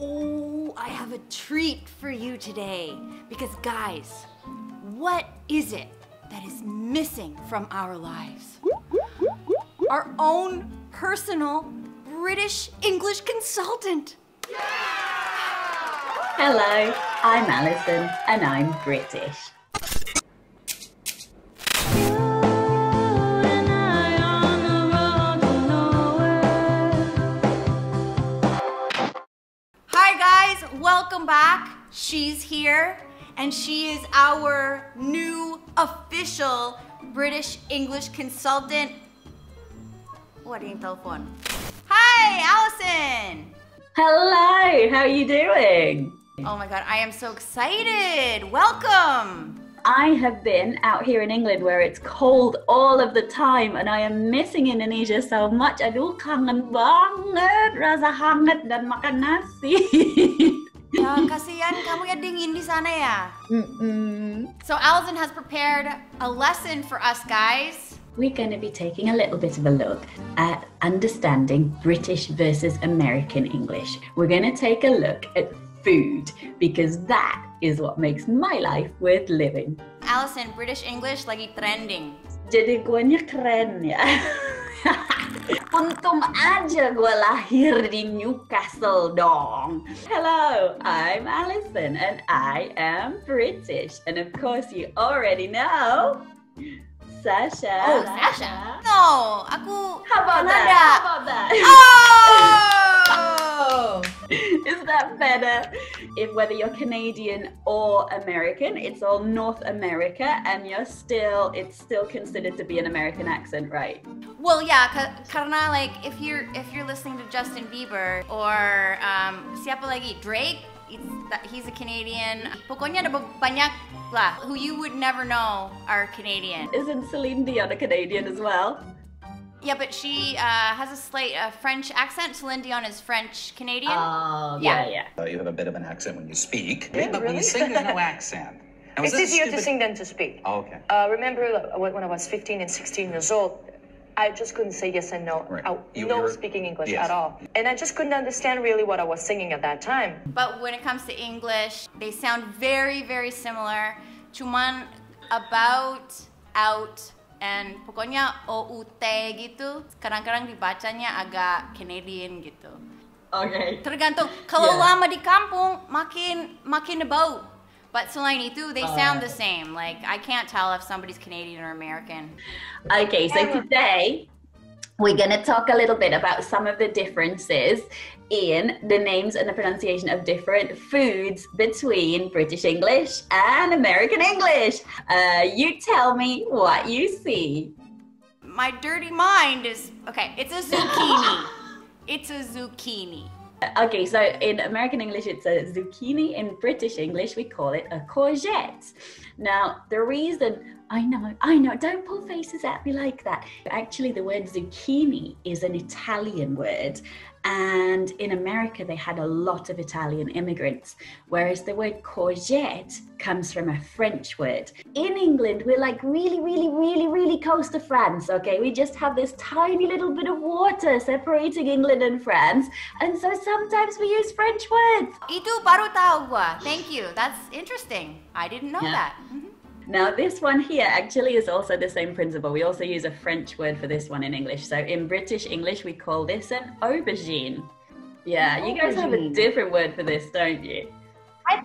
Oh, I have a treat for you today. Because guys, what is it that is missing from our lives? Our own personal British English consultant. Hello, I'm Alison and I'm British. Hi guys, welcome back. She's here and she is our new official British English consultant. What yung telephone? Hi, Alison! Hello, how are you doing? Oh my god, I am so excited. Welcome! I have been out here in England where it's cold all of the time and I am missing Indonesia so much. Aduh, kangen banget rasa hangat dan makan nasi. Ya, kasihan kamu ya dingin di sana ya. So Alison has prepared a lesson for us guys. We're going to be taking a little bit of a look at understanding British versus American English. We're going to take a look at food because that is what makes my life worth living. Alison, British English lagi trending. Jadi guanya keren ya. Untung aja gue lahir di Newcastle dong. Hello, I'm Alison and I am British. And of course you already know Sasha. Oh, Sasha? No, aku How about Canada. that? How about that? Oh! Is that better? If whether you're Canadian or American, it's all North America and it's still considered to be an American accent, right? Well, yeah, karena like if you're listening to Justin Bieber or siapa lagi, Drake, he's a Canadian. Pokoknya ada banyak lah who you would never know are Canadian. Isn't Celine Dion a Canadian as well? Yeah, but she has a slight French accent. Celine Dion is French-Canadian. Oh, yeah. You have a bit of an accent when you speak, Yeah, but when you really? sing, there's no accent. Now, It's is this easier to stupid- sing than to speak. Oh, okay. Remember when I was 15 and 16 years old, I just couldn't say yes and no. Right. No speaking English Yes. at all. And I just couldn't understand really what I was singing at that time. But when it comes to English, they sound very, very similar. Cuman about, out, and pokoknya OUT gitu, kadang-kadang dibacanya agak Canadian gitu. Okay. Tergantung, kalau Yeah. lama di kampung, makin about. But selain itu, they sound the same. Like, I can't tell if somebody's Canadian or American. Okay, so today we're going to talk a little bit about some of the differences in the names and the pronunciation of different foods between British English and American English. You tell me what you see. My dirty mind is, okay, it's a zucchini. It's a zucchini. Okay, so in American English it's a zucchini. In British English we call it a courgette. Now the reason, I know, don't pull faces at me like that. Actually the word zucchini is an Italian word, and in America they had a lot of Italian immigrants, whereas the word courgette comes from a French word. In England we're like really close to France, okay? We just have this tiny little bit of water separating England and France, and so sometimes we use French words. Itu baru tahu gua. Thank you. That's interesting. I didn't know that. Now this one here actually is also the same principle. We also use a French word for this one in English. So in British English we call this an aubergine. Yeah, you guys have a different word for this, don't you? I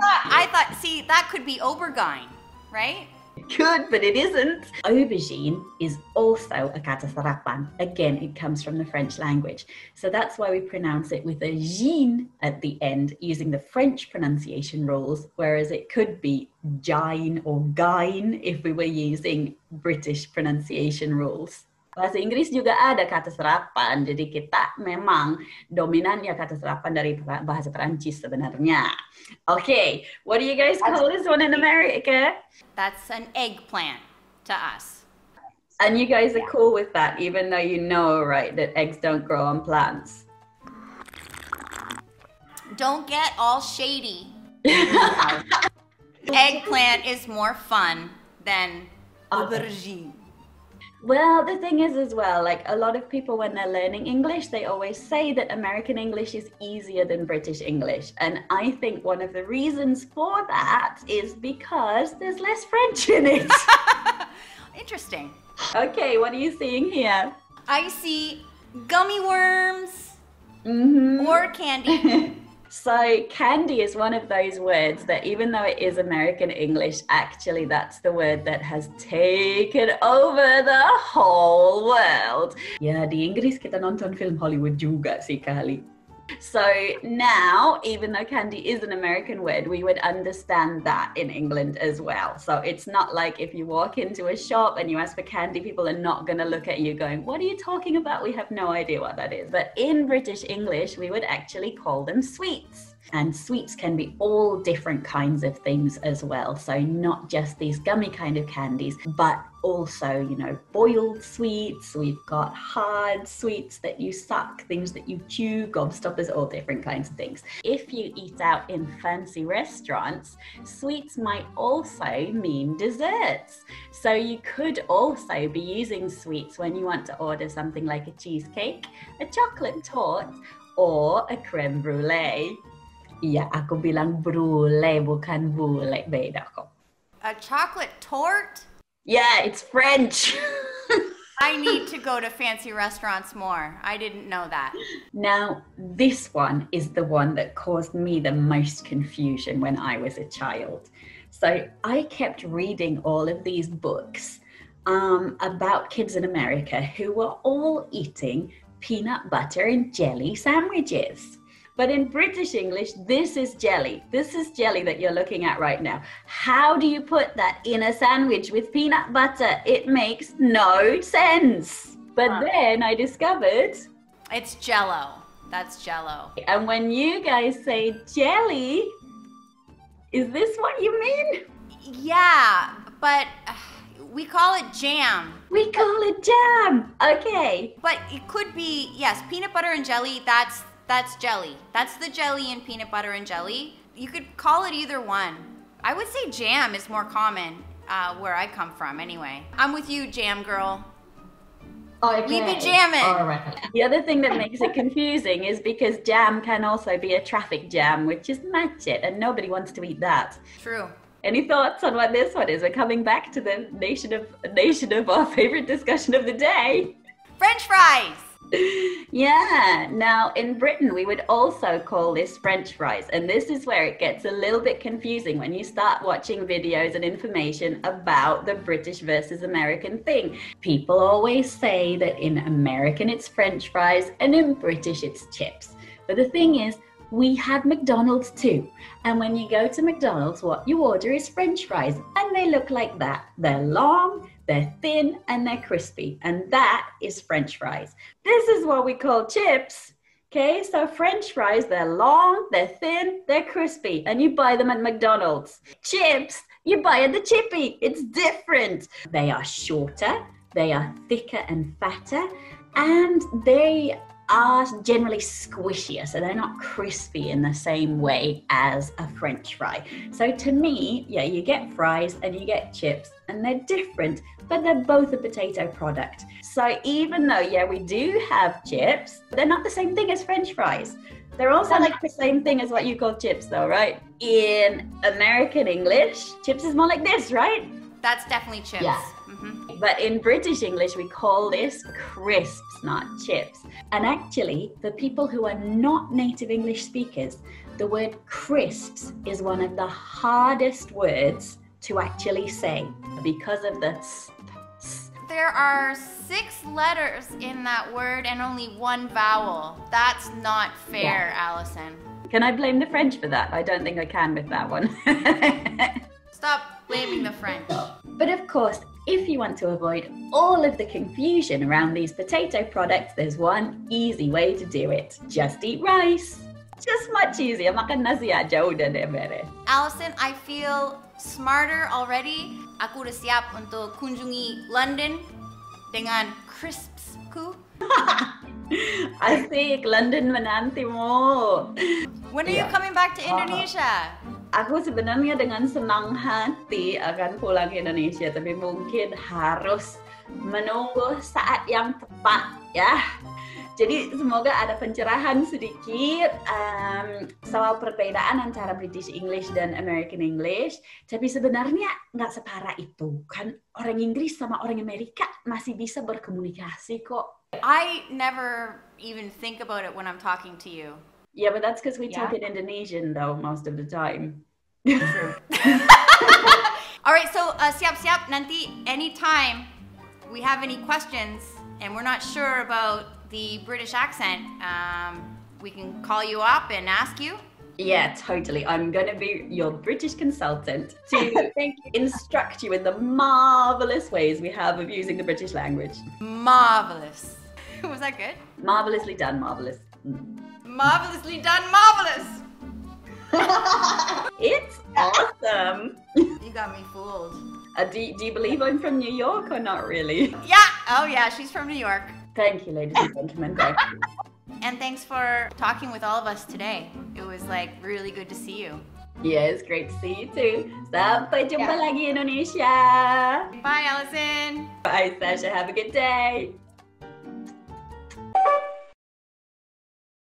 thought, see, that could be aubergine, right? Good, but it isn't. Aubergine is also a kata sarapan. Again, it comes from the French language. So that's why we pronounce it with a gine at the end using the French pronunciation rules, whereas it could be gine or gine if we were using British pronunciation rules. Bahasa Inggris juga ada kata serapan, jadi kita memang dominannya kata serapan dari bahasa Perancis sebenarnya. Okay, what do you guys call this one in America? That's an eggplant to us. And you guys are cool with that, even though you know, right, that eggs don't grow on plants. Don't get all shady. Eggplant is more fun than aubergine. Well, the thing is as well, like a lot of people when they're learning English, they always say that American English is easier than British English. And I think one of the reasons for that is because there's less French in it. Interesting. Okay, what are you seeing here? I see gummy worms Mm-hmm. or candy. So candy is one of those words that even though it is American English, actually that's the word that has taken over the whole world. Ya, di Inggris kita nonton film Hollywood juga sih kali. So now, even though candy is an American word, we would understand that in England as well. So it's not like if you walk into a shop and you ask for candy, people are not going to look at you going, what are you talking about? We have no idea what that is. But in British English, we would actually call them sweets. And sweets can be all different kinds of things as well. So not just these gummy kind of candies, but also, you know, boiled sweets. We've got hard sweets that you suck, things that you chew, gobstoppers, all different kinds of things. If you eat out in fancy restaurants, sweets might also mean desserts. So you could also be using sweets when you want to order something like a cheesecake, a chocolate torte, or a creme brulee. Iya, aku bilang brulee, bukan bule, beda kok. A chocolate torte? Yeah, it's French. I need to go to fancy restaurants more. I didn't know that. Now, this one is the one that caused me the most confusion when I was a child. So I kept reading all of these books about kids in America who were all eating peanut butter and jelly sandwiches. But in British English, this is jelly. This is jelly that you're looking at right now. How do you put that in a sandwich with peanut butter? It makes no sense. But then I discovered... It's Jell-O. That's Jell-O. And when you guys say jelly, is this what you mean? Yeah, but we call it jam. We call it jam. Okay. But it could be, yes, peanut butter and jelly, that's jelly. That's the jelly in peanut butter and jelly. You could call it either one. I would say jam is more common where I come from anyway. I'm with you, jam girl. Okay. We be jamming. All right. The other thing that makes it confusing is because jam can also be a traffic jam, which is matchet, and nobody wants to eat that. True. Any thoughts on what this one is? We're coming back to the nation of our favorite discussion of the day. French fries. Yeah, now in Britain we would also call this French fries, and this is where it gets a little bit confusing when you start watching videos and information about the British versus American thing. People always say that in American it's French fries and in British it's chips. But the thing is, we have McDonald's too, and when you go to McDonald's, what you order is French fries, and they look like that. They're long, they're thin, and they're crispy, and that is French fries. This is what we call chips. Okay, so French fries, they're long, they're thin, they're crispy, and you buy them at McDonald's. Chips, you buy at the chippy. It's different. They are shorter, they are thicker and fatter, and they are generally squishier, so they're not crispy in the same way as a French fry. So to me, yeah, you get fries and you get chips, and they're different, but they're both a potato product. So even though, yeah, we do have chips, they're not the same thing as French fries. They're also like the same thing as what you call chips though, right? In American English, chips is more like this, right? That's definitely chips. Yeah. Mm-hmm. But in British English, we call this crisps, not chips. And actually, for people who are not native English speakers, the word crisps is one of the hardest words to actually say because of the There are 6 letters in that word and only 1 vowel. That's not fair, Yeah. Alison. Can I blame the French for that? I don't think I can with that one. Stop blaming the French. But of course, if you want to avoid all of the confusion around these potato products, there's one easy way to do it. Just eat rice. Just much easier. Makan nasi aja udah deh beres. Alison, I feel smarter already. Aku udah siap untuk kunjungi London dengan crispsku. Asik, London menanti mo. When are you coming back to Indonesia? Aku sebenarnya dengan senang hati akan pulang ke Indonesia, tapi mungkin harus menunggu saat yang tepat ya. Jadi semoga ada pencerahan sedikit soal perbedaan antara British English dan American English. Tapi sebenarnya nggak separah itu. Kan orang Inggris sama orang Amerika masih bisa berkomunikasi kok. I never even think about it when I'm talking to you. Yeah, but that's because we talk in Indonesian though most of the time. True. All right, so siap-siap nanti anytime we have any questions and we're not sure about the British accent, we can call you up and ask you. Yeah, totally. I'm going to be your British consultant to instruct you in the marvelous ways we have of using the British language. Marvelous. Was that good? Marvelously done, marvelous. Marvelously done, marvelous. It's awesome. You got me fooled. Do you believe I'm from New York or not really? Yeah. Oh yeah, she's from New York. Thank you, ladies and gentlemen. Thank you. And thanks for talking with all of us today. It was like really good to see you. Yeah, it's great to see you too. Sampai jumpa lagi Indonesia. Bye, Alison. Bye, Sasha. Have a good day.